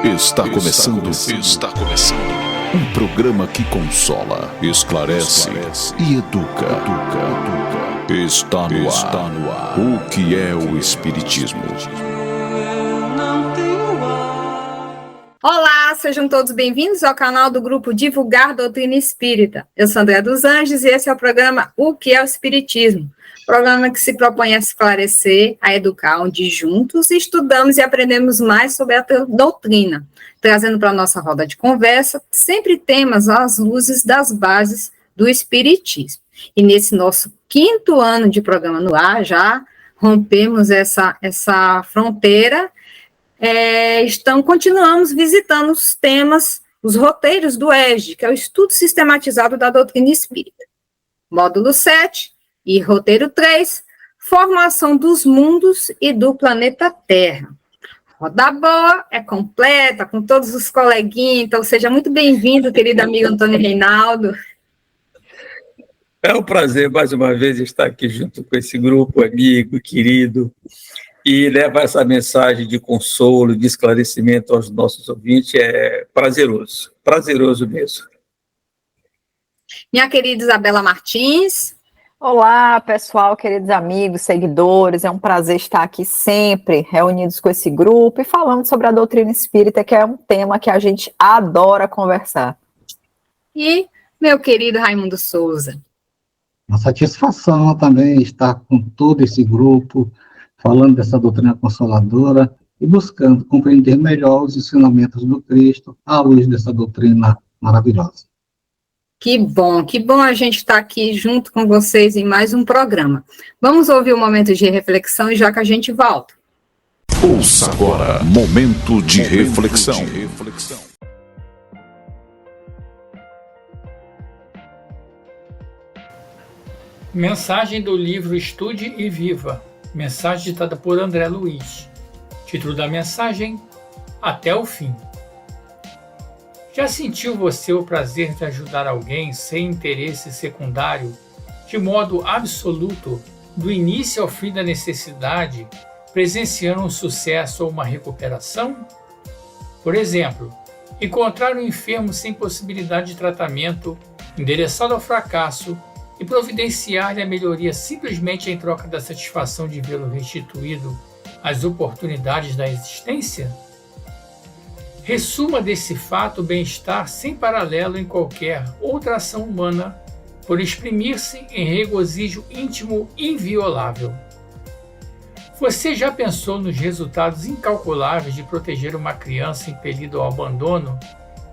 Está começando um programa que consola, esclarece e educa. Está no ar. O que é o Espiritismo? Olá, sejam todos bem-vindos ao canal do grupo Divulgar Doutrina Espírita. Eu sou André dos Anjos e esse é o programa O que é o Espiritismo? Programa que se propõe a esclarecer, a educar, onde juntos estudamos e aprendemos mais sobre a doutrina, trazendo para a nossa roda de conversa sempre temas às luzes das bases do Espiritismo. E nesse nosso 5º ano de programa no ar, já rompemos essa fronteira. Continuamos visitando os temas, os roteiros do ESD, que é o Estudo Sistematizado da Doutrina Espírita. Módulo 7 e roteiro 3, Formação dos Mundos e do Planeta Terra. Roda boa, é completa, com todos os coleguinhas, então seja muito bem-vindo, querido amigo Antônio Reinaldo. É um prazer, mais uma vez, estar aqui junto com esse grupo amigo, querido, e levar essa mensagem de consolo, de esclarecimento aos nossos ouvintes. É prazeroso mesmo. Minha querida Isabela Martins. Olá, pessoal, queridos amigos, seguidores, é um prazer estar aqui sempre reunidos com esse grupo e falando sobre a doutrina espírita, que é um tema que a gente adora conversar. E meu querido Raimundo Souza. Uma satisfação também estar com todo esse grupo, falando dessa doutrina consoladora e buscando compreender melhor os ensinamentos do Cristo à luz dessa doutrina maravilhosa. Que bom a gente estar aqui junto com vocês em mais um programa. Vamos ouvir um momento de reflexão e já que a gente volta. Ouça agora, momento de reflexão. Mensagem do livro Estude e Viva. Mensagem ditada por André Luiz. Título da mensagem: Até o fim. Já sentiu você o prazer de ajudar alguém sem interesse secundário, de modo absoluto, do início ao fim da necessidade, presenciando um sucesso ou uma recuperação? Por exemplo, encontrar um enfermo sem possibilidade de tratamento, endereçado ao fracasso, e providenciar-lhe a melhoria simplesmente em troca da satisfação de vê-lo restituído às oportunidades da existência? Ressuma desse fato o bem-estar sem paralelo em qualquer outra ação humana, por exprimir-se em regozijo íntimo inviolável. Você já pensou nos resultados incalculáveis de proteger uma criança impelida ao abandono,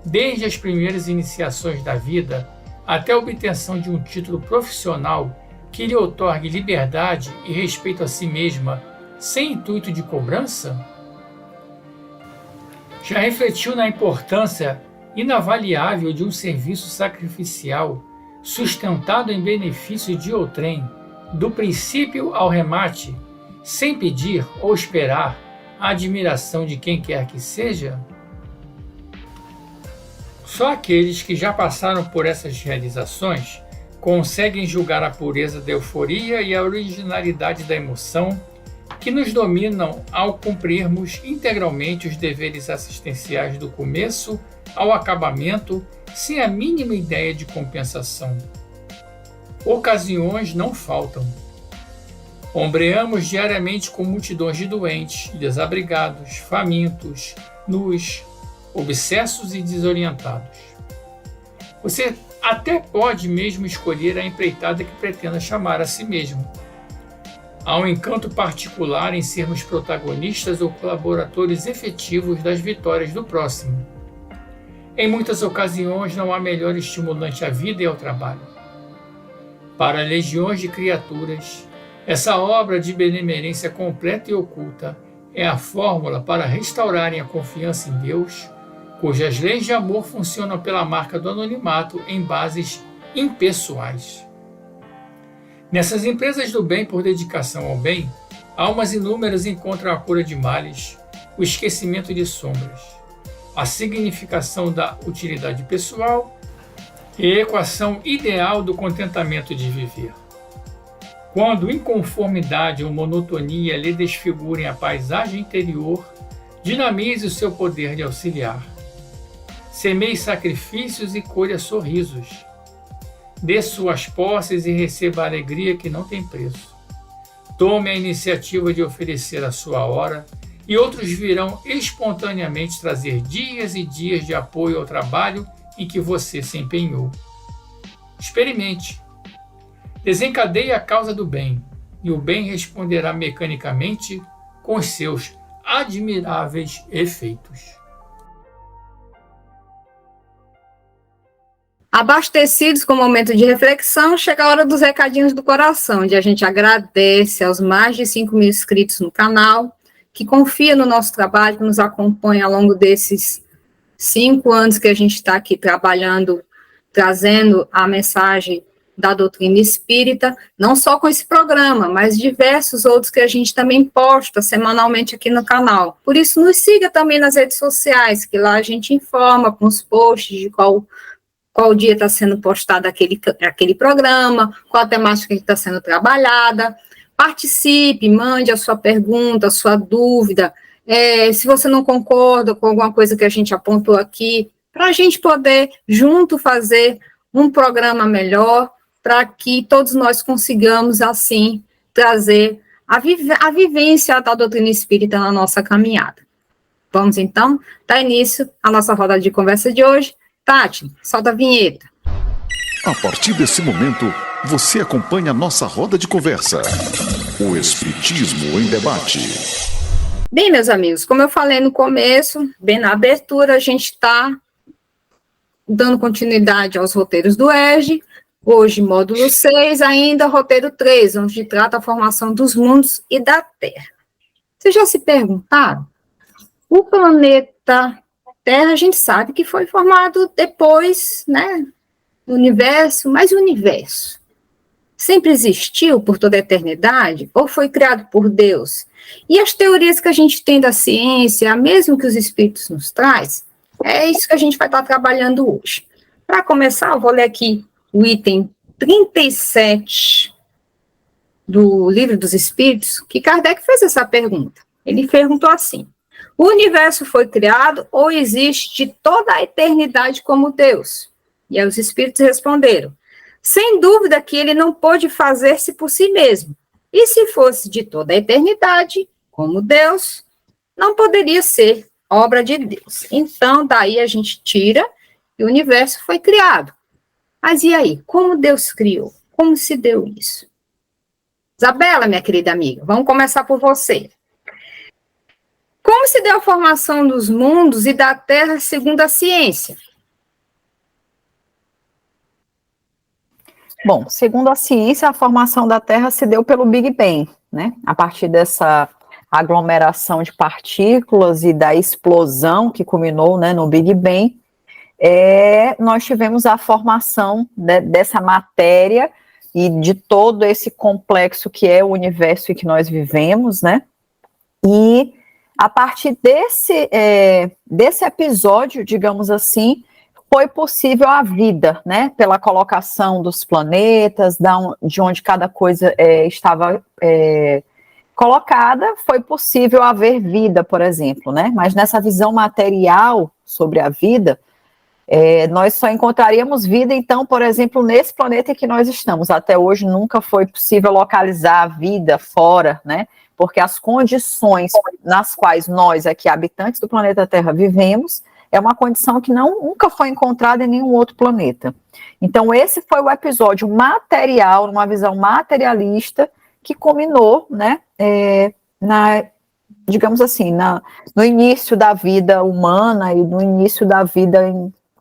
desde as primeiras iniciações da vida até a obtenção de um título profissional que lhe outorgue liberdade e respeito a si mesma, sem intuito de cobrança? Já refletiu na importância inavaliável de um serviço sacrificial sustentado em benefício de outrem, do princípio ao remate, sem pedir ou esperar a admiração de quem quer que seja? Só aqueles que já passaram por essas realizações conseguem julgar a pureza da euforia e a originalidade da emoção que nos dominam ao cumprirmos integralmente os deveres assistenciais do começo ao acabamento, sem a mínima ideia de compensação. Ocasiões não faltam. Ombreamos diariamente com multidões de doentes, desabrigados, famintos, nus, obsessos e desorientados. Você até pode mesmo escolher a empreitada que pretenda chamar a si mesmo. Há um encanto particular em sermos protagonistas ou colaboradores efetivos das vitórias do próximo. Em muitas ocasiões não há melhor estimulante à vida e ao trabalho. Para legiões de criaturas, essa obra de benemerência completa e oculta é a fórmula para restaurarem a confiança em Deus, cujas leis de amor funcionam pela marca do anonimato em bases impessoais. Nessas empresas do bem por dedicação ao bem, almas inúmeras encontram a cura de males, o esquecimento de sombras, a significação da utilidade pessoal e a equação ideal do contentamento de viver. Quando inconformidade ou monotonia lhe desfigurem a paisagem interior, Dinamize o seu poder de auxiliar. Semeie sacrifícios e colha sorrisos. Dê suas posses e receba a alegria que não tem preço. Tome a iniciativa de oferecer a sua hora e outros virão espontaneamente trazer dias e dias de apoio ao trabalho em que você se empenhou. Experimente. Desencadeie a causa do bem e o bem responderá mecanicamente com os seus admiráveis efeitos. Abastecidos com o momento de reflexão, chega a hora dos recadinhos do coração, onde a gente agradece aos mais de 5.000 inscritos no canal, que confia no nosso trabalho, que nos acompanha ao longo desses 5 anos que a gente está aqui trabalhando, trazendo a mensagem da doutrina espírita, não só com esse programa, mas diversos outros que a gente também posta semanalmente aqui no canal. Por isso, nos siga também nas redes sociais, que lá a gente informa com os posts de qual dia está sendo postado aquele programa, qual a temática que está sendo trabalhada. Participe, mande a sua pergunta, a sua dúvida, se você não concorda com alguma coisa que a gente apontou aqui, para a gente poder, junto, fazer um programa melhor, para que todos nós consigamos, assim, trazer a vivência da doutrina espírita na nossa caminhada. Vamos, então, dar início à nossa roda de conversa de hoje. Tati, solta a vinheta. A partir desse momento, você acompanha a nossa roda de conversa. O Espiritismo em Debate. Bem, meus amigos, como eu falei no começo, bem na abertura, a gente está dando continuidade aos roteiros do ERG. Hoje, módulo 6, ainda roteiro 3, onde trata a formação dos mundos e da Terra. Vocês já se perguntaram? O planeta Terra, a gente sabe que foi formado depois, né, do universo, mas o universo sempre existiu por toda a eternidade ou foi criado por Deus? E as teorias que a gente tem da ciência, mesmo que os espíritos nos traz, é isso que a gente vai estar trabalhando hoje. Para começar, eu vou ler aqui o item 37 do Livro dos Espíritos, que Kardec fez essa pergunta. Ele perguntou assim: o universo foi criado ou existe de toda a eternidade como Deus? E aí os espíritos responderam: sem dúvida que ele não pôde fazer-se por si mesmo. E se fosse de toda a eternidade, como Deus, não poderia ser obra de Deus. Então, daí a gente tira que o universo foi criado. Mas e aí? Como Deus criou? Como se deu isso? Isabela, minha querida amiga, vamos começar por você. Como se deu a formação dos mundos e da Terra segundo a ciência? Bom, segundo a ciência, a formação da Terra se deu pelo Big Bang, né? A partir dessa aglomeração de partículas e da explosão que culminou, né, no Big Bang, nós tivemos a formação dessa matéria e de todo esse complexo que é o universo em que nós vivemos, né? E a partir desse episódio, digamos assim, foi possível a vida, né? Pela colocação dos planetas, de onde cada coisa estava colocada, foi possível haver vida, por exemplo, né? Mas nessa visão material sobre a vida, nós só encontraríamos vida, então, por exemplo, nesse planeta em que nós estamos. Até hoje nunca foi possível localizar a vida fora, né? Porque as condições nas quais nós, aqui, habitantes do planeta Terra, vivemos, é uma condição que nunca foi encontrada em nenhum outro planeta. Então, esse foi o episódio material, numa visão materialista, que culminou, né, digamos assim, no início da vida humana e no início da vida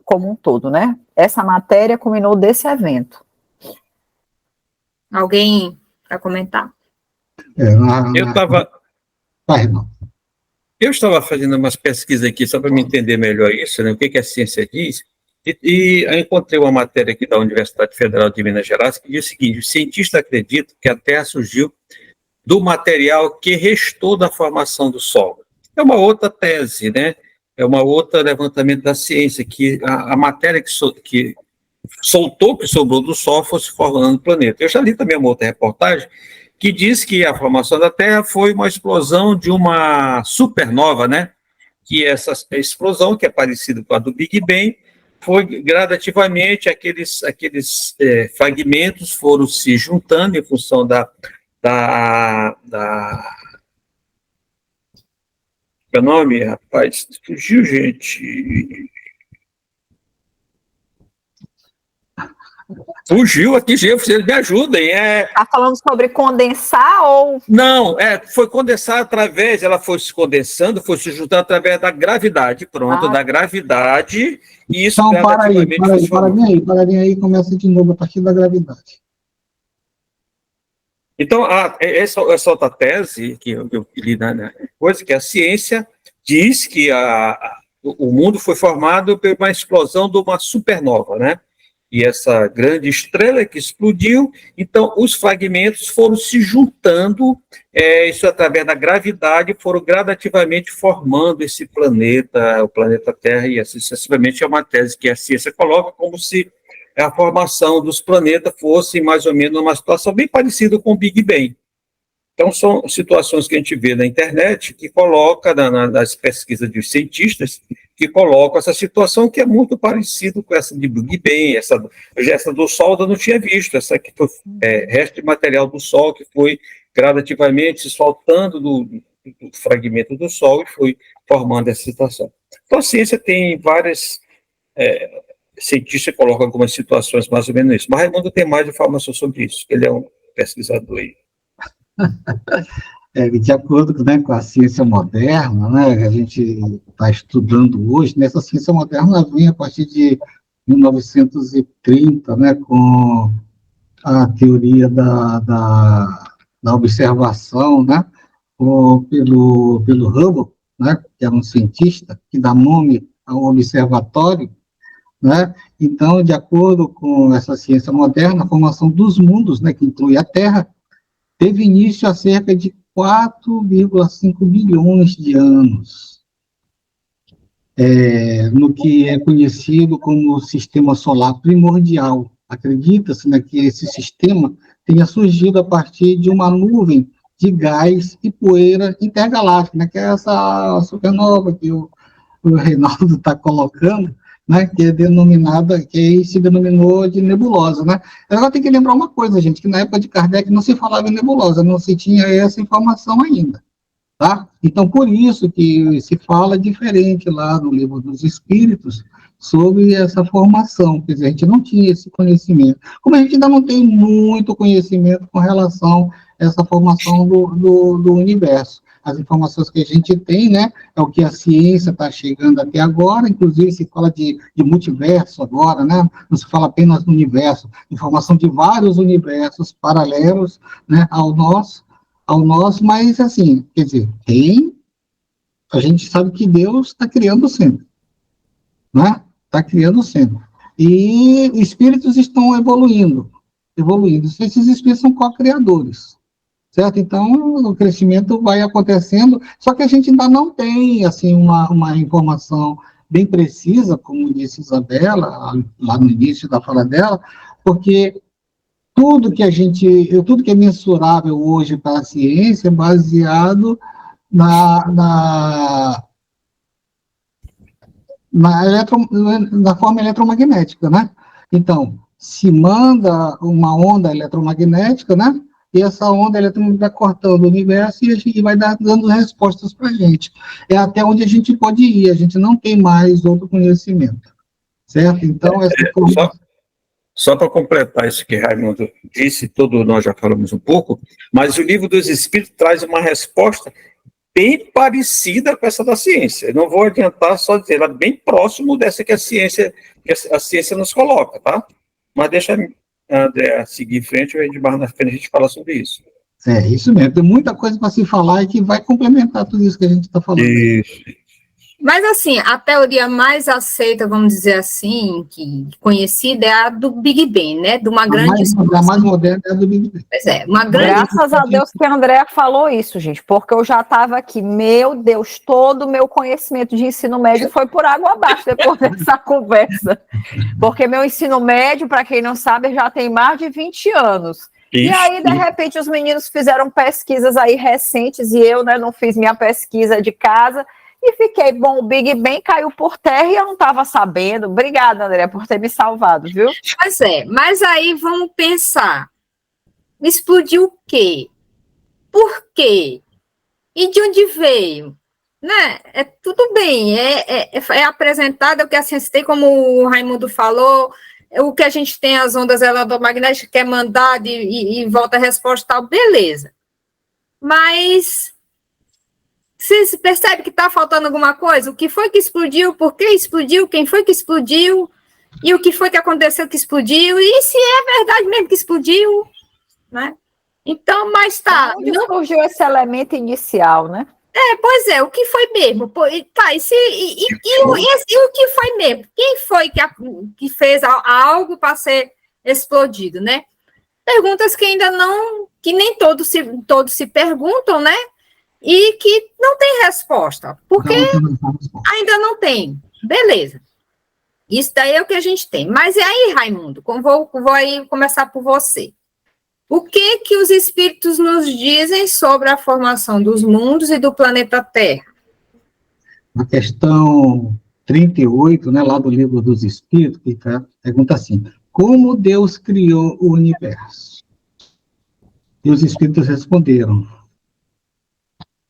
como um todo, né? Essa matéria culminou desse evento. Alguém para comentar? Eu estava fazendo umas pesquisas aqui só para me entender melhor isso, né, o que a ciência diz, e eu encontrei uma matéria aqui da Universidade Federal de Minas Gerais que diz o seguinte: os cientistas acreditam que a Terra surgiu do material que restou da formação do Sol. É uma outra tese, né? É uma outra levantamento da ciência, que a matéria que soltou, que sobrou do Sol, fosse formando o planeta. Eu já li também uma outra reportagem que diz que a formação da Terra foi uma explosão de uma supernova, né? que essa explosão, que é parecida com a do Big Bang, foi gradativamente, aqueles fragmentos foram se juntando em função Qual é o nome, rapaz? Fugiu, gente. Fugiu aqui, gente, vocês me ajudem. Está falando sobre condensar ou... Não, foi condensar através, ela foi se condensando, foi se juntando através da gravidade, pronto, da gravidade, e isso então, gradativamente para aí, começa de novo a partir da gravidade. Então, essa outra tese que eu li na coisa, que a ciência diz que o mundo foi formado por uma explosão de uma supernova, né? E essa grande estrela que explodiu, então os fragmentos foram se juntando, isso através da gravidade, foram gradativamente formando esse planeta, o planeta Terra, e assim sucessivamente é uma tese que a ciência coloca como se a formação dos planetas fosse mais ou menos uma situação bem parecida com o Big Bang. Então, são situações que a gente vê na internet, que coloca nas pesquisas dos cientistas, que colocam essa situação que é muito parecida com essa de Big Bang, essa do Sol eu não tinha visto, essa que foi resto de material do Sol, que foi gradativamente se soltando do fragmento do Sol e foi formando essa situação. Então, a ciência tem várias... cientistas colocam algumas situações mais ou menos isso. Mas Raimundo tem mais informação sobre isso, ele é um pesquisador aí. De acordo, né, com a ciência moderna, né, que a gente está estudando hoje, nessa ciência moderna vem a partir de 1930, né, com a teoria da observação, né, pelo Hubble, né, que era um cientista que dá nome ao observatório, né? Então, de acordo com essa ciência moderna, a formação dos mundos, né, que inclui a Terra, teve início há cerca de 4,5 bilhões de anos, no que é conhecido como o sistema solar primordial. Acredita-se, né, que esse sistema tenha surgido a partir de uma nuvem de gás e poeira intergaláctica, né, que é essa supernova que o Reinaldo está colocando, né, que é denominada, que se denominou de nebulosa, né? Agora tem que lembrar uma coisa, gente, que na época de Kardec não se falava em nebulosa, não se tinha essa informação ainda, tá? Então, por isso que se fala diferente lá no Livro dos Espíritos sobre essa formação, quer dizer, a gente não tinha esse conhecimento. Como a gente ainda não tem muito conhecimento com relação a essa formação do universo. As informações que a gente tem, né, é o que a ciência está chegando até agora, inclusive se fala de multiverso agora, né, não se fala apenas do universo, informação de vários universos paralelos, né, ao nosso, mas assim, quer dizer, a gente sabe que Deus está criando sempre, né, está criando sempre, e espíritos estão evoluindo, esses espíritos são co-criadores, certo? Então, o crescimento vai acontecendo, só que a gente ainda não tem, assim, uma informação bem precisa, como disse Isabela, lá no início da fala dela, porque tudo que é mensurável hoje para a ciência é baseado na forma eletromagnética, né? Então, se manda uma onda eletromagnética, né? E essa onda eletromagnética vai cortando o universo e a gente vai dando respostas para a gente. É até onde a gente pode ir, a gente não tem mais outro conhecimento, certo? Então, só para completar isso que Raimundo disse, nós já falamos um pouco, mas o Livro dos Espíritos traz uma resposta bem parecida com essa da ciência. Eu não vou adiantar, só dizer, ela é bem próximo dessa que a ciência nos coloca, tá? Mas deixa André seguir em frente, e mais na frente a gente fala sobre isso. Isso mesmo. Tem muita coisa para se falar e que vai complementar tudo isso que a gente está falando. Isso. Mas, assim, a teoria mais aceita, vamos dizer assim, que conhecida, é a do Big Bang, né? De uma grande... A mais moderna é a do Big Bang. Pois é, uma grande... Graças a Deus que a Andréa falou isso, gente, porque eu já estava aqui, meu Deus, todo o meu conhecimento de ensino médio foi por água abaixo depois dessa conversa. Porque meu ensino médio, para quem não sabe, já tem mais de 20 anos. Isso. E aí, de repente, os meninos fizeram pesquisas aí recentes e eu, né, não fiz minha pesquisa de casa. e fiquei, bom, o Big Bang caiu por terra e eu não estava sabendo. Obrigada, André, por ter me salvado, viu? Pois é, mas aí vamos pensar, explodiu o quê? Por quê? E de onde veio? Né? É tudo bem, é apresentado o que a ciência tem, como o Raimundo falou, o que a gente tem, as ondas eletromagnéticas, que é mandado e volta a resposta tal, beleza. Mas você percebe que está faltando alguma coisa? O que foi que explodiu? Por que explodiu? Quem foi que explodiu? E o que foi que aconteceu que explodiu? E se é verdade mesmo que explodiu? Né? Então, mas tá. Onde surgiu esse elemento inicial, né? Pois é, o que foi mesmo? Tá, o que foi mesmo? Quem foi que fez algo para ser explodido, né? Perguntas que ainda não, que nem todos se perguntam, né? E que não tem resposta, porque ainda não tem. Beleza. Isso daí é o que a gente tem. Mas e aí, Raimundo? Vou aí começar por você. O que os espíritos nos dizem sobre a formação dos mundos e do planeta Terra? Na questão 38, né, lá do Livro dos Espíritos, que pergunta assim: como Deus criou o universo? E os espíritos responderam: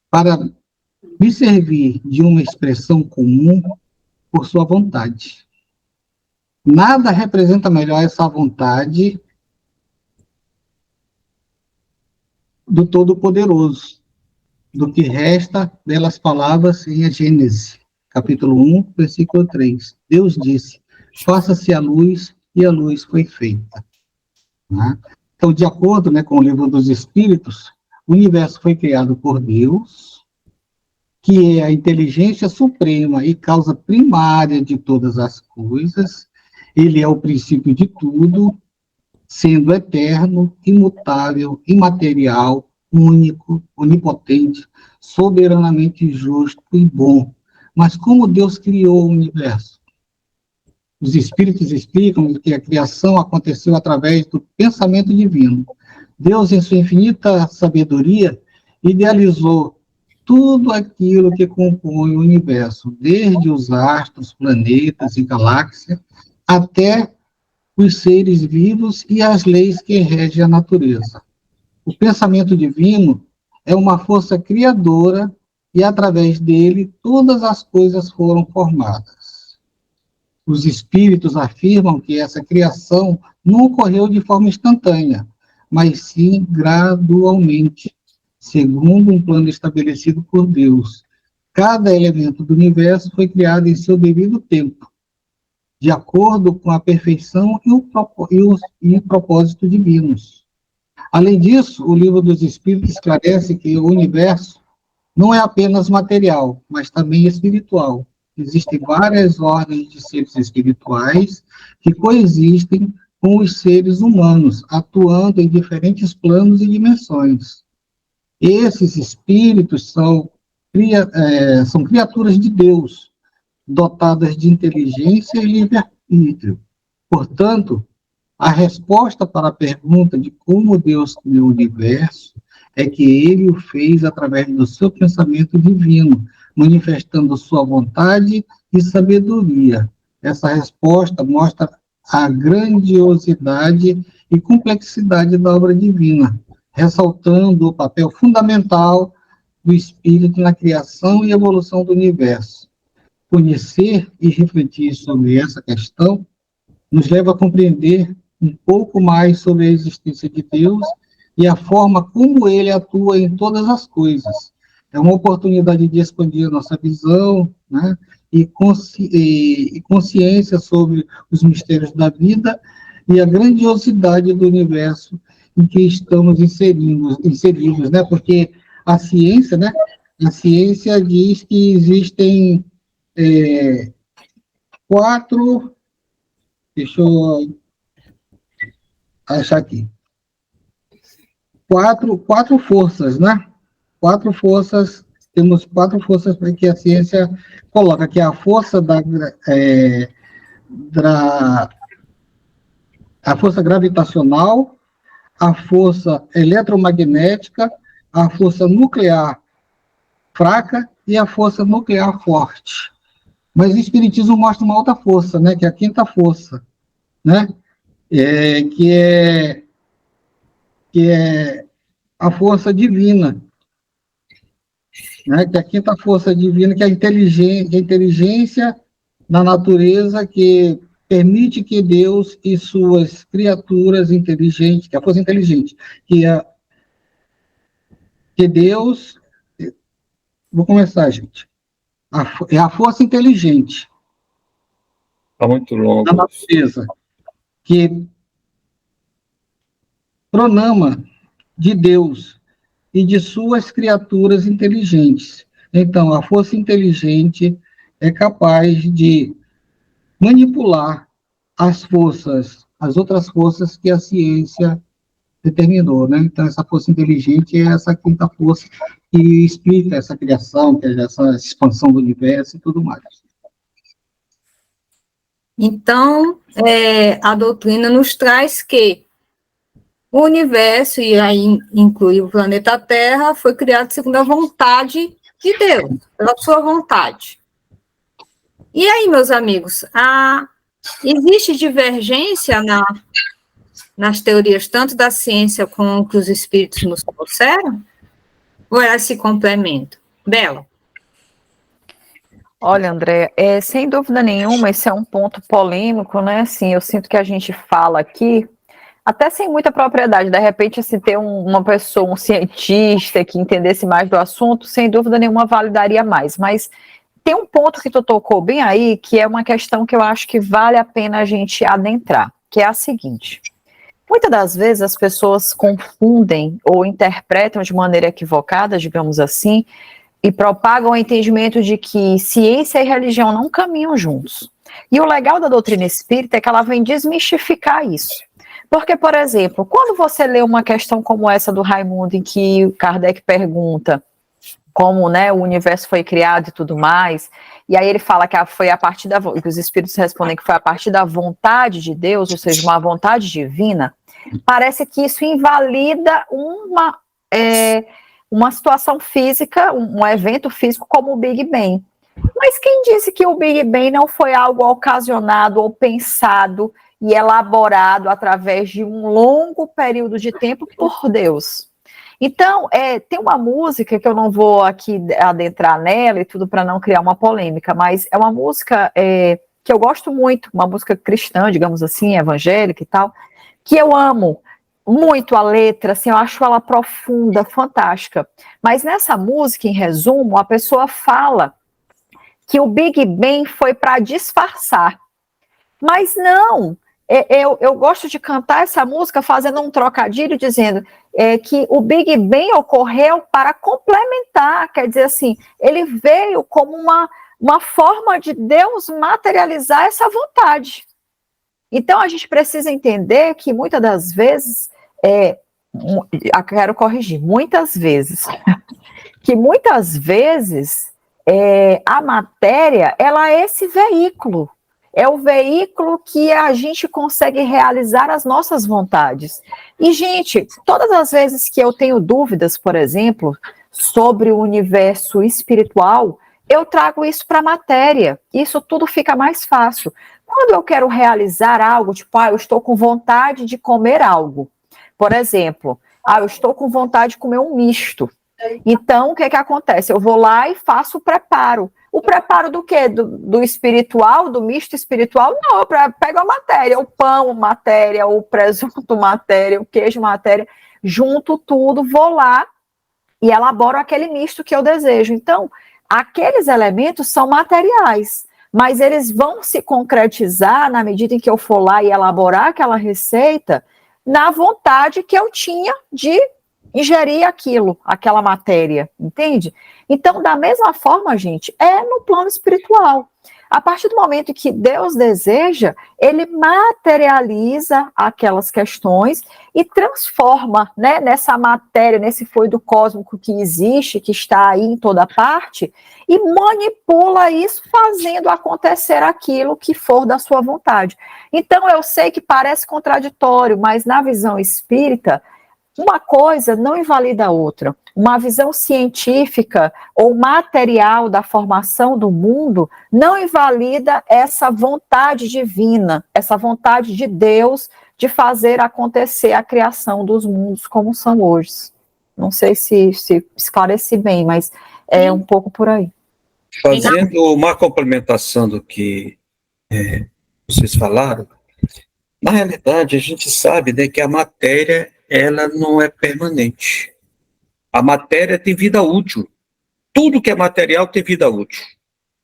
para me servir de uma expressão comum por sua vontade. Nada representa melhor essa vontade do Todo-Poderoso, do que resta belas palavras em Gênesis, capítulo 1, versículo 3. Deus disse: faça-se a luz, e a luz foi feita. Né? Então, de acordo, né, com o Livro dos Espíritos, o universo foi criado por Deus, que é a inteligência suprema e causa primária de todas as coisas. Ele é o princípio de tudo, sendo eterno, imutável, imaterial, único, onipotente, soberanamente justo e bom. Mas como Deus criou o universo? Os espíritos explicam que a criação aconteceu através do pensamento divino. Deus, em sua infinita sabedoria, idealizou tudo aquilo que compõe o universo, desde os astros, planetas e galáxias, até os seres vivos e as leis que regem a natureza. O pensamento divino é uma força criadora e, através dele, todas as coisas foram formadas. Os espíritos afirmam que essa criação não ocorreu de forma instantânea, mas sim gradualmente, segundo um plano estabelecido por Deus. Cada elemento do universo foi criado em seu devido tempo, de acordo com a perfeição e o propósito divinos. Além disso, o Livro dos Espíritos esclarece que o universo não é apenas material, mas também espiritual. Existem várias ordens de seres espirituais que coexistem com os seres humanos, atuando em diferentes planos e dimensões. Esses espíritos são criaturas de Deus, dotadas de inteligência e livre-arbítrio. Portanto, a resposta para a pergunta de como Deus criou o universo é que ele o fez através do seu pensamento divino, manifestando sua vontade e sabedoria. Essa resposta mostra a grandiosidade e complexidade da obra divina, ressaltando o papel fundamental do espírito na criação e evolução do universo. Conhecer e refletir sobre essa questão nos leva a compreender um pouco mais sobre a existência de Deus e a forma como ele atua em todas as coisas. É uma oportunidade de expandir a nossa visão, né, e consciência sobre os mistérios da vida e a grandiosidade do universo em que estamos inseridos, né, porque a ciência diz que existem 4, deixa eu achar aqui, 4 forças, né? 4 forças, temos 4 forças para que a ciência coloca, que é a força a força gravitacional, a força eletromagnética, a força nuclear fraca e a força nuclear forte. Mas o Espiritismo mostra uma outra força, né, que é a quinta força, né, que é a força divina, né, que é a quinta força divina, que é a inteligência na natureza, que permite que Deus e suas criaturas inteligentes, que é a força inteligente, que Deus... Vou começar, gente. É a força inteligente Está muito longo. da natureza, que pronama de Deus e de suas criaturas inteligentes. Então, a força inteligente é capaz de manipular as outras forças que a ciência determinou, né? Então, essa força inteligente é essa quinta força que explica essa criação, que é essa expansão do universo e tudo mais. Então, a doutrina nos traz que o universo, e aí inclui o planeta Terra, foi criado segundo a vontade de Deus, pela sua vontade. E aí, meus amigos, existe divergência nas teorias, tanto da ciência como o que os espíritos nos trouxeram? Ou elas se complementam? Bela? Olha, André, sem dúvida nenhuma, esse é um ponto polêmico, né? Assim, eu sinto que a gente fala aqui, até sem muita propriedade, de repente, assim, ter uma pessoa, um cientista que entendesse mais do assunto, sem dúvida nenhuma validaria mais, mas tem um ponto que tu tocou bem aí, que é uma questão que eu acho que vale a pena a gente adentrar, que é a seguinte: muitas das vezes as pessoas confundem ou interpretam de maneira equivocada, digamos assim, e propagam o entendimento de que ciência e religião não caminham juntos. E o legal da doutrina espírita é que ela vem desmistificar isso. Porque, por exemplo, quando você lê uma questão como essa do Raimundo, em que o Kardec pergunta como, né, o universo foi criado e tudo mais, e aí ele fala que foi a partir que os espíritos respondem que foi a partir da vontade de Deus, ou seja, uma vontade divina, parece que isso invalida uma situação física, um evento físico como o Big Bang. Mas quem disse que o Big Bang não foi algo ocasionado ou pensado e elaborado através de um longo período de tempo por Deus? Então, tem uma música que eu não vou aqui adentrar nela e tudo para não criar uma polêmica, mas é uma música que eu gosto muito, uma música cristã, digamos assim, evangélica e tal, que eu amo muito a letra, assim, eu acho ela profunda, fantástica. Mas nessa música, em resumo, a pessoa fala que o Big Bang foi para disfarçar. Mas não, eu gosto de cantar essa música fazendo um trocadilho, dizendo que o Big Bang ocorreu para complementar, quer dizer assim, ele veio como uma forma de Deus materializar essa vontade. Então, a gente precisa entender que muitas das vezes, quero corrigir, muitas vezes, que muitas vezes a matéria, ela é esse veículo, é o veículo que a gente consegue realizar as nossas vontades. E, gente, todas as vezes que eu tenho dúvidas, por exemplo, sobre o universo espiritual, eu trago isso para a matéria, isso tudo fica mais fácil. Quando eu quero realizar algo, tipo, eu estou com vontade de comer algo. Por exemplo, eu estou com vontade de comer um misto. Então, o que acontece? Eu vou lá e faço o preparo. O preparo do quê? Do espiritual, do misto espiritual? Não, eu pego a matéria, o pão, matéria, o presunto, matéria, o queijo, matéria, junto tudo, vou lá e elaboro aquele misto que eu desejo. Então, aqueles elementos são materiais, mas eles vão se concretizar na medida em que eu for lá e elaborar aquela receita na vontade que eu tinha de ingerir aquilo, aquela matéria, entende? Então, da mesma forma, gente, no plano espiritual. A partir do momento que Deus deseja, ele materializa aquelas questões e transforma, né, nessa matéria, nesse fluido cósmico que existe, que está aí em toda parte, e manipula isso, fazendo acontecer aquilo que for da sua vontade. Então, eu sei que parece contraditório, mas na visão espírita, uma coisa não invalida a outra. Uma visão científica ou material da formação do mundo não invalida essa vontade divina, essa vontade de Deus de fazer acontecer a criação dos mundos como são hoje. Não sei se esclareci bem, mas é um pouco por aí. Fazendo uma complementação do que vocês falaram, na realidade a gente sabe, né, que a matéria ela não é permanente. A matéria tem vida útil. Tudo que é material tem vida útil.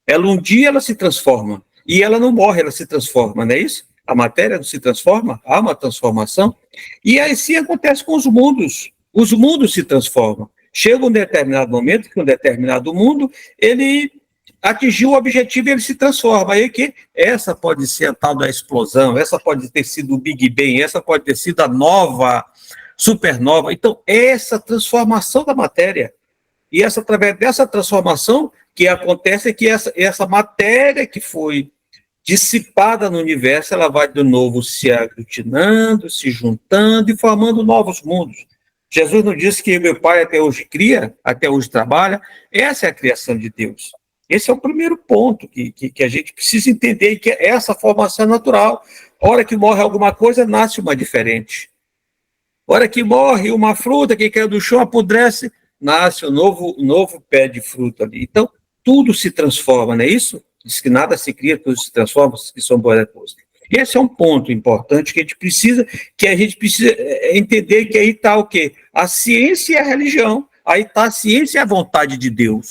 Ela um dia ela se transforma e ela não morre, ela se transforma, não é isso? A matéria não se transforma, há uma transformação. E assim acontece com os mundos. Os mundos se transformam. Chega um determinado momento que um determinado mundo, ele atingiu o objetivo e ele se transforma. Aí que essa pode ser a tal da explosão, essa pode ter sido o Big Bang, essa pode ter sido a nova supernova. Então, essa transformação da matéria, e através dessa transformação que acontece é que essa matéria que foi dissipada no universo, ela vai de novo se aglutinando, se juntando e formando novos mundos. Jesus não disse que meu Pai até hoje cria, até hoje trabalha. Essa é a criação de Deus. Esse é o primeiro ponto que a gente precisa entender, que essa formação é natural. A hora que morre alguma coisa, nasce uma diferente. A hora que morre uma fruta que caiu do chão, apodrece, nasce um novo pé de fruta ali. Então, tudo se transforma, não é isso? Diz que nada se cria, tudo se transforma, que são boas coisas. Esse é um ponto importante que a gente precisa entender, que aí está o quê? A ciência e a religião. Aí está a ciência e a vontade de Deus.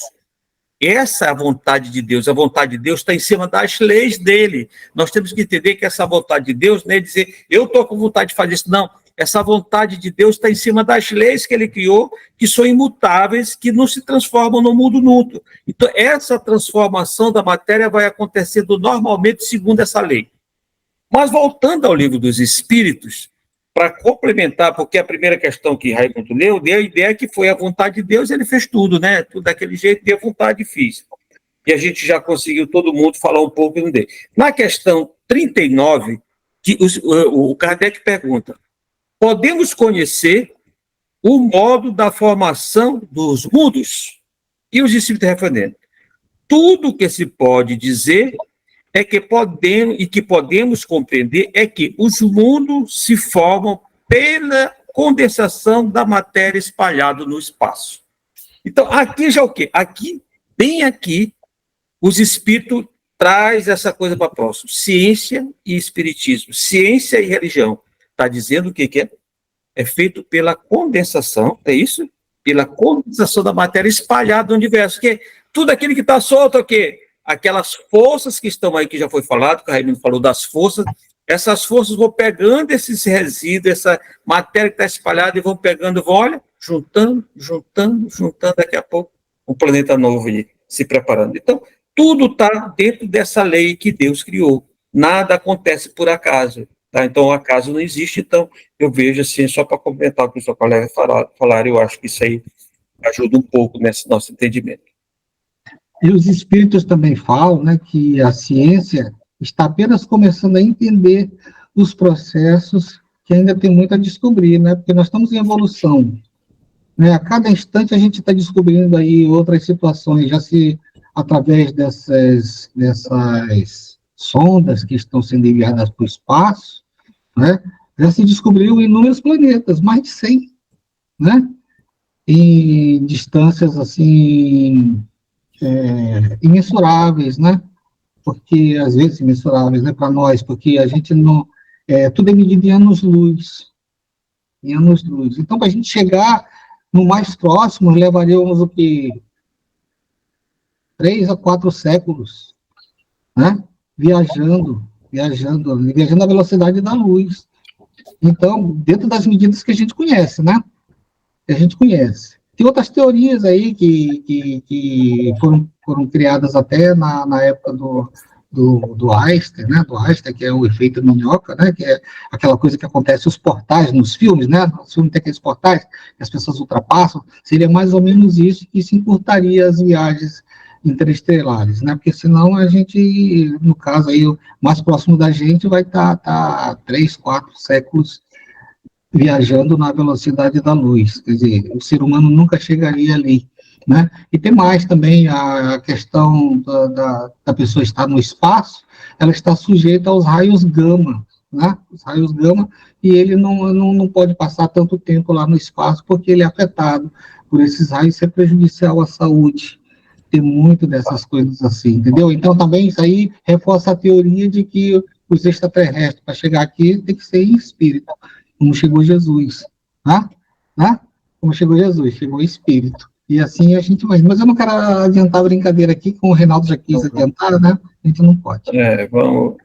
Essa é a vontade de Deus. A vontade de Deus está em cima das leis dele. Nós temos que entender que essa vontade de Deus não é dizer, eu estou com vontade de fazer isso. Não, essa vontade de Deus está em cima das leis que ele criou, que são imutáveis, que não se transformam no mundo nútil. Então, essa transformação da matéria vai acontecendo normalmente segundo essa lei. Mas voltando ao Livro dos Espíritos, para complementar, porque a primeira questão que Raimundo leu, deu a ideia que foi a vontade de Deus, ele fez tudo, né? Tudo daquele jeito, deu vontade e fez. E a gente já conseguiu todo mundo falar um pouco dele. Na questão 39, que o Kardec pergunta, podemos conhecer o modo da formação dos mundos? E os Espíritos respondendo, tudo que se pode dizer é que podemos compreender é que os mundos se formam pela condensação da matéria espalhada no espaço. Então, aqui já o quê? Bem aqui, os espíritos traz essa coisa para próximo. Ciência e espiritismo. Ciência e religião. Está dizendo o que é? É feito pela condensação, é isso? Pela condensação da matéria espalhada no universo. Que tudo aquilo que está solto é o quê? Aquelas forças que estão aí, que já foi falado, que o Raimundo falou das forças, essas forças vão pegando esses resíduos, essa matéria que está espalhada, e vão pegando, olha, juntando, daqui a pouco, um planeta novo ali, se preparando. Então, tudo está dentro dessa lei que Deus criou. Nada acontece por acaso. Tá? Então, o acaso não existe. Então, eu vejo assim, só para complementar o que o seu colega falaram, eu acho que isso aí ajuda um pouco nesse nosso entendimento. E os espíritos também falam, né, que a ciência está apenas começando a entender os processos que ainda tem muito a descobrir, né, porque nós estamos em evolução. Né, a cada instante a gente está descobrindo aí outras situações, já se através dessas sondas que estão sendo enviadas para o espaço, né, já se descobriu inúmeros planetas, mais de 100, né, em distâncias assim imensuráveis, né? Porque às vezes imensuráveis, né, para nós, porque a gente não tudo é medido em anos-luz, Então, para a gente chegar no mais próximo, levaríamos o que 3 a 4 séculos, né? Viajando à velocidade da luz. Então, dentro das medidas que a gente conhece, né? Tem outras teorias aí que foram criadas até na época do Einstein, né? Do Einstein, que é o efeito minhoca, né? Que é aquela coisa que acontece os portais nos filmes, né? Nos filmes tem aqueles portais que as pessoas ultrapassam. Seria mais ou menos isso que se encurtaria as viagens interestelares, né? Porque senão a gente, no caso aí, o mais próximo da gente vai estar 3, 4 séculos viajando na velocidade da luz, quer dizer, o ser humano nunca chegaria ali, né? E tem mais também a questão da pessoa estar no espaço, ela está sujeita aos raios gama, né? Os raios gama, e ele não pode passar tanto tempo lá no espaço, porque ele é afetado por esses raios, isso é prejudicial à saúde. Tem muito dessas coisas assim, entendeu? Então também isso aí reforça a teoria de que os extraterrestres, para chegar aqui, tem que ser em espírito, como chegou Jesus, né? Como chegou Jesus, chegou em espírito. E assim a gente vai. Mas eu não quero adiantar a brincadeira aqui, como o Reinaldo já quis adiantar, né? A gente não pode. Vamos.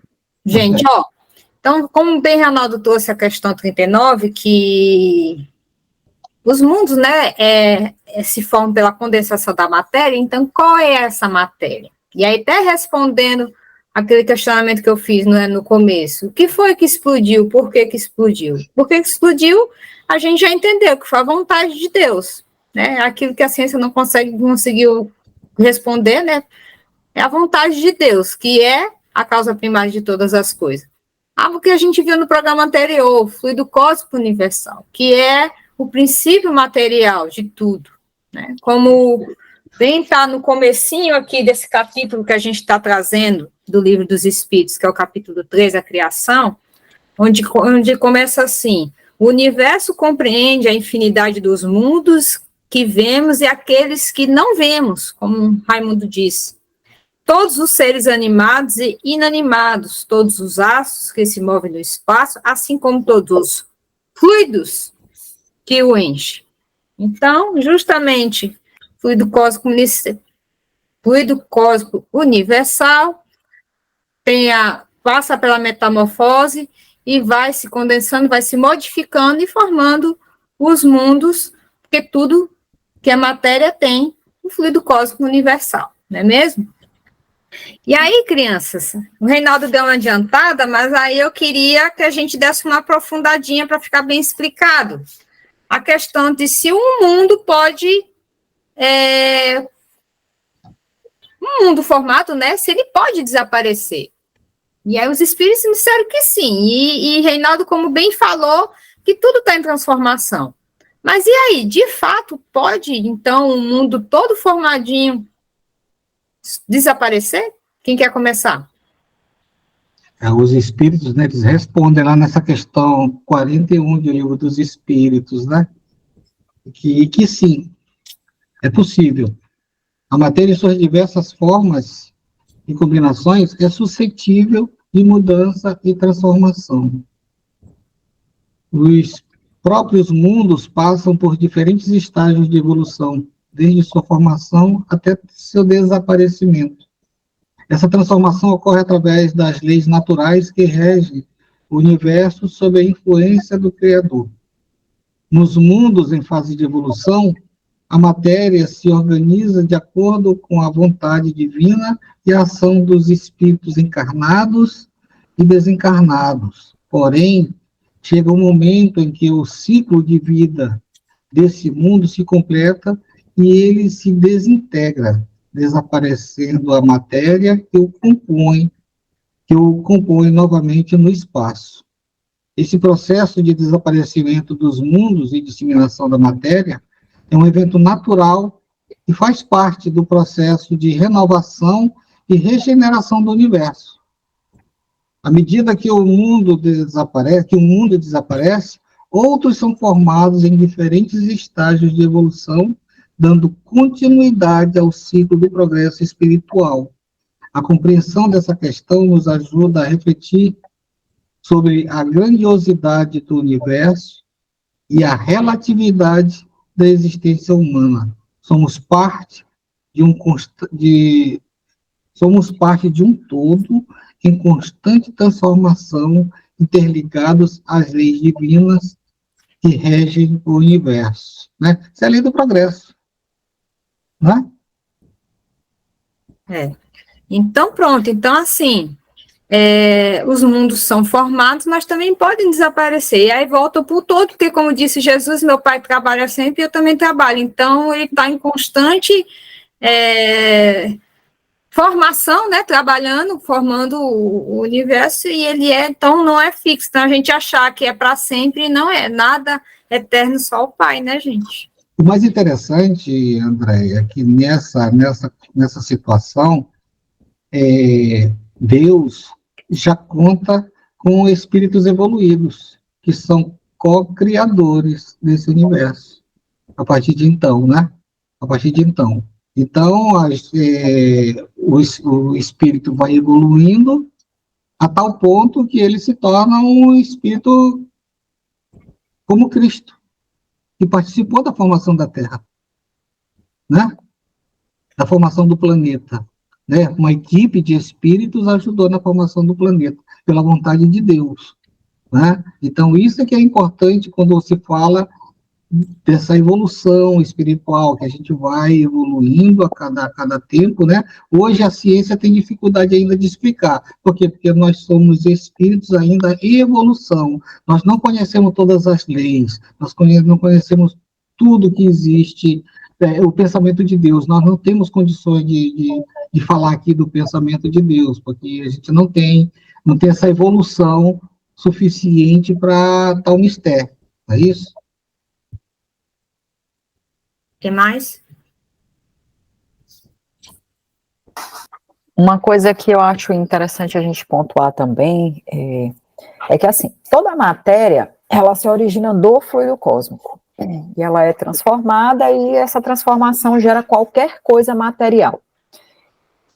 Gente, ó, então, como bem Reinaldo trouxe a questão 39, que os mundos, né, se formam pela condensação da matéria, então qual é essa matéria? E aí, até respondendo aquele questionamento que eu fiz, né, no começo, o que foi que explodiu? Por que que explodiu? Por que que explodiu? A gente já entendeu que foi a vontade de Deus, né? Aquilo que a ciência não conseguiu responder, né? É a vontade de Deus, que é a causa primária de todas as coisas. Algo que a gente viu no programa anterior, o fluido cósmico universal, que é o princípio material de tudo, né? Como bem está no comecinho aqui desse capítulo que a gente está trazendo do Livro dos Espíritos, que é o capítulo 3, a criação, onde começa assim: o universo compreende a infinidade dos mundos que vemos e aqueles que não vemos, como Raimundo disse. Todos os seres animados e inanimados, todos os astros que se movem no espaço, assim como todos os fluidos que o enchem. Então, justamente, fluido cósmico universal passa pela metamorfose e vai se condensando, vai se modificando e formando os mundos, porque tudo que a matéria tem um fluido cósmico universal, não é mesmo? E aí, crianças, o Reinaldo deu uma adiantada, mas aí eu queria que a gente desse uma aprofundadinha para ficar bem explicado. A questão de se um mundo pode... um mundo formado, né? Se ele pode desaparecer. E aí os espíritos me disseram que sim. E Reinaldo, como bem falou, que tudo está em transformação. Mas e aí, de fato, pode, então, um mundo todo formadinho desaparecer? Quem quer começar? Os espíritos, né, eles respondem lá nessa questão 41 do Livro dos Espíritos, né? Que sim, é possível. A matéria, em suas diversas formas e combinações, é suscetível de mudança e transformação. Os próprios mundos passam por diferentes estágios de evolução, desde sua formação até seu desaparecimento. Essa transformação ocorre através das leis naturais que regem o universo sob a influência do Criador. Nos mundos em fase de evolução, a matéria se organiza de acordo com a vontade divina e a ação dos espíritos encarnados e desencarnados. Porém, chega um momento em que o ciclo de vida desse mundo se completa e ele se desintegra, desaparecendo a matéria que o compõe novamente no espaço. Esse processo de desaparecimento dos mundos e disseminação da matéria é um evento natural e faz parte do processo de renovação e regeneração do universo. À medida que o mundo desaparece, outros são formados em diferentes estágios de evolução, dando continuidade ao ciclo do progresso espiritual. A compreensão dessa questão nos ajuda a refletir sobre a grandiosidade do universo e a relatividade da existência humana. Somos parte de um todo em constante transformação, interligados às leis divinas que regem o universo, né? Isso é a lei do progresso, né? Então, pronto. Então, assim, os mundos são formados, mas também podem desaparecer. E aí volta para o todo, porque, como disse Jesus, meu pai trabalha sempre e eu também trabalho. Então, ele está em constante formação, né, trabalhando, formando o universo, e ele então não é fixo. Então a gente achar que é para sempre, não é nada eterno, só o Pai, né, gente? O mais interessante, André, é que nessa situação, Deus já conta com espíritos evoluídos, que são co-criadores desse universo, a partir de então, né? A partir de então. Então, o espírito vai evoluindo a tal ponto que ele se torna um espírito como Cristo, que participou da formação da Terra, né? Da formação do planeta. Né? Uma equipe de espíritos ajudou na formação do planeta, pela vontade de Deus. Né? Então, isso é que é importante quando se fala dessa evolução espiritual, que a gente vai evoluindo a cada tempo, né? Hoje a ciência tem dificuldade ainda de explicar. Por quê? Porque nós somos espíritos ainda em evolução. Nós não conhecemos todas as leis, nós não conhecemos tudo que existe, o pensamento de Deus. Nós não temos condições de falar aqui do pensamento de Deus, porque a gente não tem essa evolução suficiente para tal mistério. Não é isso? O que mais? Uma coisa que eu acho interessante a gente pontuar também é que, assim, toda matéria, ela se origina do fluido cósmico, e ela é transformada, e essa transformação gera qualquer coisa material.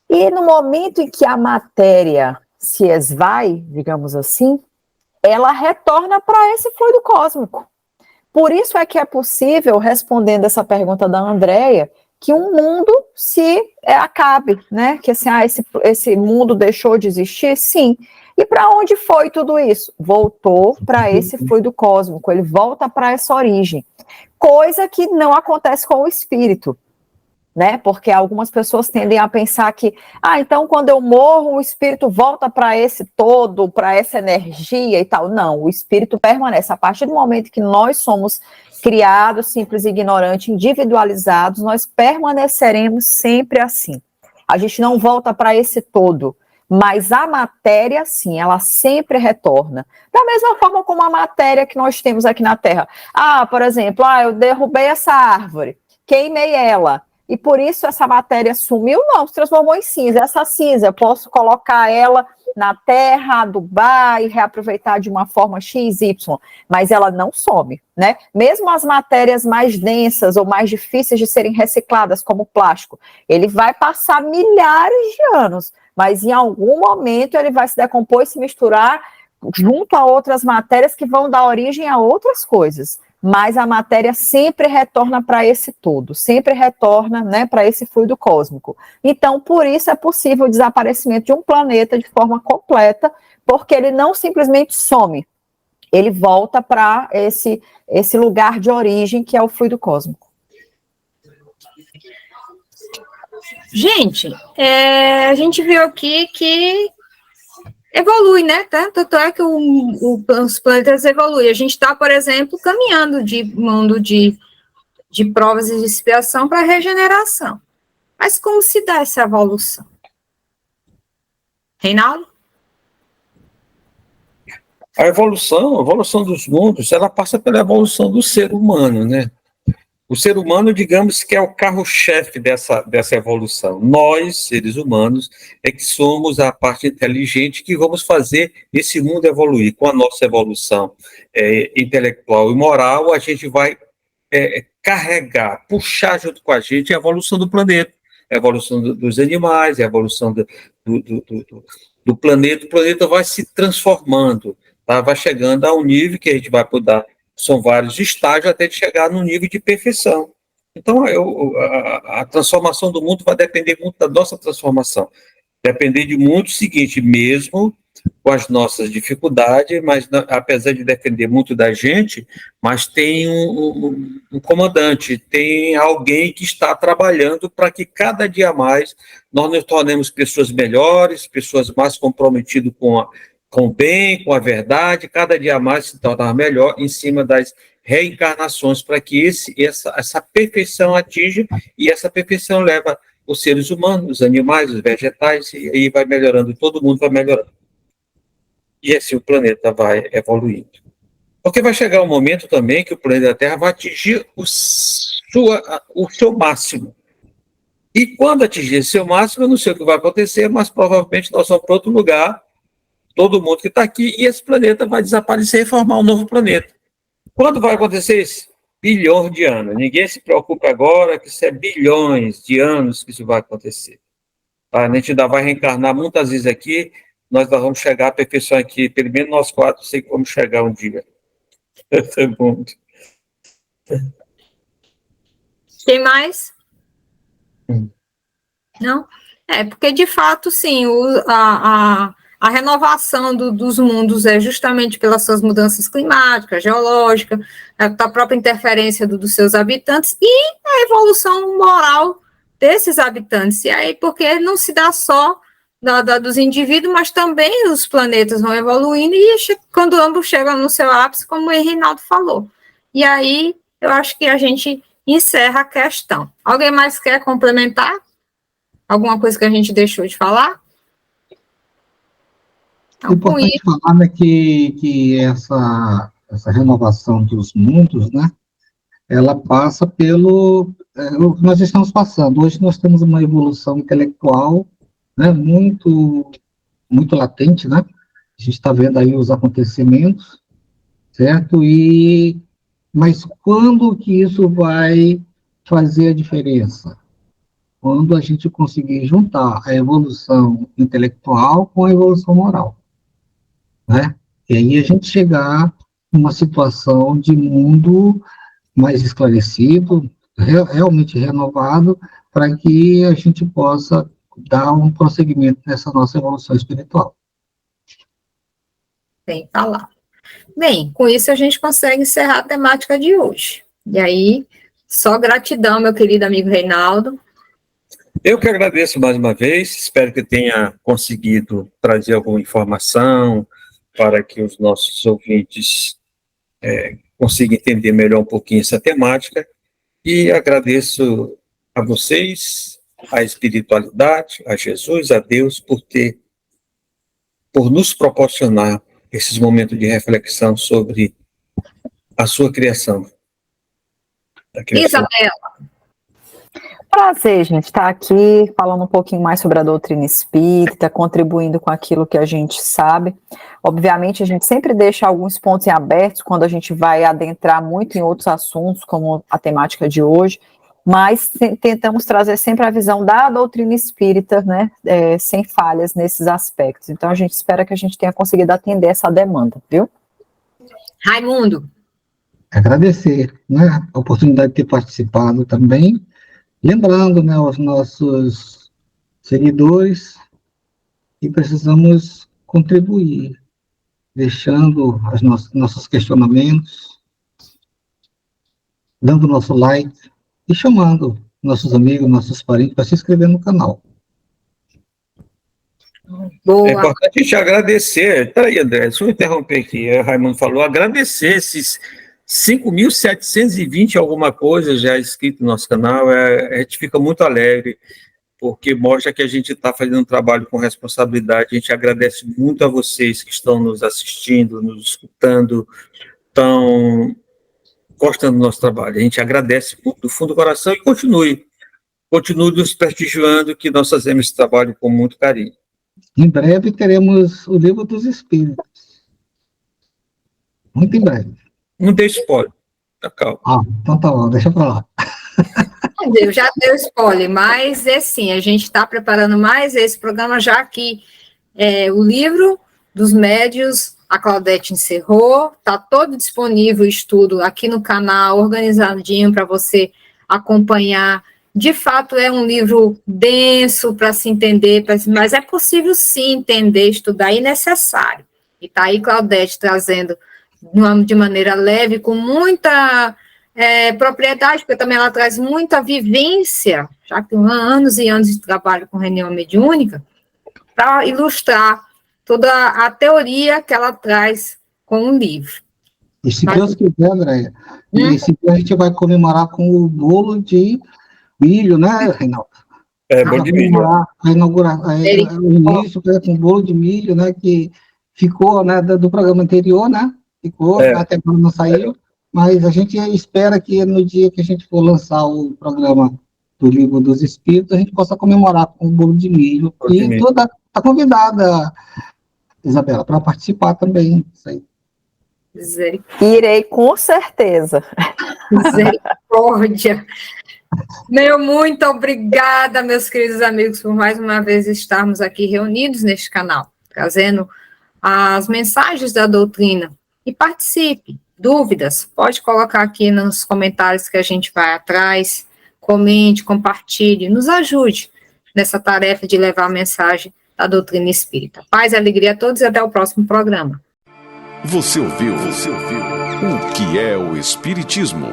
E no momento em que a matéria se esvai, digamos assim, ela retorna para esse fluido cósmico. Por isso é que é possível, respondendo essa pergunta da Andréia, que um mundo se acabe, né? Que assim, esse mundo deixou de existir? Sim. E para onde foi tudo isso? Voltou para esse fluido cósmico, ele volta para essa origem. Coisa que não acontece com o espírito, né? Porque algumas pessoas tendem a pensar que, então quando eu morro, o espírito volta para esse todo, para essa energia e tal. Não, o espírito permanece. A partir do momento que nós somos criados, simples, ignorantes, individualizados, nós permaneceremos sempre assim. A gente não volta para esse todo, mas a matéria, sim, ela sempre retorna. Da mesma forma como a matéria que nós temos aqui na Terra. Por exemplo, eu derrubei essa árvore, queimei ela, e por isso essa matéria sumiu? Não, se transformou em cinza. Essa cinza, eu posso colocar ela na terra, adubar e reaproveitar de uma forma XY, mas ela não some, né? Mesmo as matérias mais densas ou mais difíceis de serem recicladas, como o plástico, ele vai passar milhares de anos, mas em algum momento ele vai se decompor e se misturar junto a outras matérias que vão dar origem a outras coisas. Mas a matéria sempre retorna para esse todo, sempre retorna, né, para esse fluido cósmico. Então, por isso é possível o desaparecimento de um planeta de forma completa, porque ele não simplesmente some, ele volta para esse lugar de origem que é o fluido cósmico. Gente, a gente viu aqui que evolui, né? Tanto é que os planetas evoluem. A gente está, por exemplo, caminhando de mundo de provas e de expiação para regeneração. Mas como se dá essa evolução? Reinaldo? A evolução dos mundos, ela passa pela evolução do ser humano, né? O ser humano, digamos que é o carro-chefe dessa evolução. Nós, seres humanos, é que somos a parte inteligente que vamos fazer esse mundo evoluir. Com a nossa evolução intelectual e moral, a gente vai carregar, puxar junto com a gente a evolução do planeta, a evolução dos animais, a evolução do planeta. O planeta vai se transformando, tá? Vai chegando a um nível que a gente vai poder... São vários estágios até de chegar no nível de perfeição. Então, a transformação do mundo vai depender muito da nossa transformação. Depender de muito o seguinte, mesmo com as nossas dificuldades, mas apesar de depender muito da gente, mas tem um comandante, tem alguém que está trabalhando para que cada dia mais nós nos tornemos pessoas melhores, pessoas mais comprometidas com o bem, com a verdade, cada dia mais se tornar melhor em cima das reencarnações, para que essa perfeição atinja, e essa perfeição leva os seres humanos, os animais, os vegetais, e aí vai melhorando, todo mundo vai melhorando. E assim o planeta vai evoluindo. Porque vai chegar um momento também que o planeta Terra vai atingir o seu máximo. E quando atingir seu máximo, eu não sei o que vai acontecer, mas provavelmente nós vamos para outro lugar, todo mundo que está aqui, e esse planeta vai desaparecer e formar um novo planeta. Quando vai acontecer isso? Bilhões de anos. Ninguém se preocupa agora que isso é bilhões de anos que isso vai acontecer. A gente ainda vai reencarnar muitas vezes aqui, nós vamos chegar à perfeição aqui, pelo menos nós 4, sei que vamos chegar um dia. É bom. Tem mais? Não? Porque de fato, sim, a renovação dos mundos é justamente pelas suas mudanças climáticas, geológicas, a própria interferência dos seus habitantes e a evolução moral desses habitantes. E aí, porque não se dá só dos indivíduos, mas também os planetas vão evoluindo e quando ambos chegam no seu ápice, como o Reinaldo falou. E aí, eu acho que a gente encerra a questão. Alguém mais quer complementar? Alguma coisa que a gente deixou de falar? É importante falar, né, que essa renovação dos mundos, né, ela passa pelo o que nós estamos passando. Hoje nós temos uma evolução intelectual, né, muito latente, né? A gente está vendo aí os acontecimentos, certo? Mas quando que isso vai fazer a diferença? Quando a gente conseguir juntar a evolução intelectual com a evolução moral, né? E aí a gente chegar numa situação de mundo mais esclarecido, realmente renovado, para que a gente possa dar um prosseguimento nessa nossa evolução espiritual. Bem falado. Bem, com isso a gente consegue encerrar a temática de hoje. E aí, só gratidão, meu querido amigo Reinaldo. Eu que agradeço mais uma vez, espero que tenha conseguido trazer alguma informação para que os nossos ouvintes consigam entender melhor um pouquinho essa temática, e agradeço a vocês, a espiritualidade, a Jesus, a Deus, por nos proporcionar esses momentos de reflexão sobre a sua criação. Isabela. Prazer, gente, estar aqui falando um pouquinho mais sobre a doutrina espírita, contribuindo com aquilo que a gente sabe. Obviamente, a gente sempre deixa alguns pontos em abertos quando a gente vai adentrar muito em outros assuntos, como a temática de hoje, mas tentamos trazer sempre a visão da doutrina espírita, né, sem falhas nesses aspectos. Então, a gente espera que a gente tenha conseguido atender essa demanda, viu? Raimundo. Agradecer, né, a oportunidade de ter participado também. Lembrando, né, aos nossos seguidores que precisamos contribuir, deixando os nossos questionamentos, dando nosso like e chamando nossos amigos, nossos parentes para se inscrever no canal. Boa. É importante a gente agradecer. Peraí, André, deixa eu interromper aqui. O Raimundo falou, agradecer esses 5.720 alguma coisa já inscrito no nosso canal. A gente fica muito alegre, porque mostra que a gente está fazendo um trabalho com responsabilidade. A gente agradece muito a vocês que estão nos assistindo, nos escutando, estão gostando do nosso trabalho. A gente agradece do fundo do coração e continue nos prestigiando, que nós fazemos esse trabalho com muito carinho. Em breve teremos o Livro dos Espíritos. Muito em breve. Não dê spoiler. Tá, calma. Então tá bom, deixa para lá. Eu já dei spoiler, mas assim, a gente está preparando mais esse programa, já que o livro dos médios, a Claudete encerrou, está todo disponível o estudo aqui no canal, organizadinho para você acompanhar. De fato, é um livro denso para se entender, mas é possível sim entender, estudar, e necessário. E está aí Claudete trazendo de maneira leve, com muita propriedade, porque também ela traz muita vivência, já que tem anos e anos de trabalho com reunião mediúnica, para ilustrar toda a teoria que ela traz com o livro. E se Deus quiser, Andréia, esse dia a gente vai comemorar com o bolo de milho, né, Reinaldo? Bolo de milho. A inauguração, o início foi com bolo de milho, né, que ficou, né, do programa anterior, né, ficou, até agora não saiu, mas a gente espera que no dia que a gente for lançar o programa do Livro dos Espíritos, a gente possa comemorar com o bolo de milho. Toda está convidada, Isabela, para participar também. Isso aí. Irei, com certeza. Misericórdia. Muito obrigada, meus queridos amigos, por mais uma vez estarmos aqui reunidos neste canal, trazendo as mensagens da doutrina. E participe. Dúvidas, pode colocar aqui nos comentários que a gente vai atrás. Comente, compartilhe, nos ajude nessa tarefa de levar a mensagem da doutrina espírita. Paz e alegria a todos e até o próximo programa. Você ouviu o que é o Espiritismo?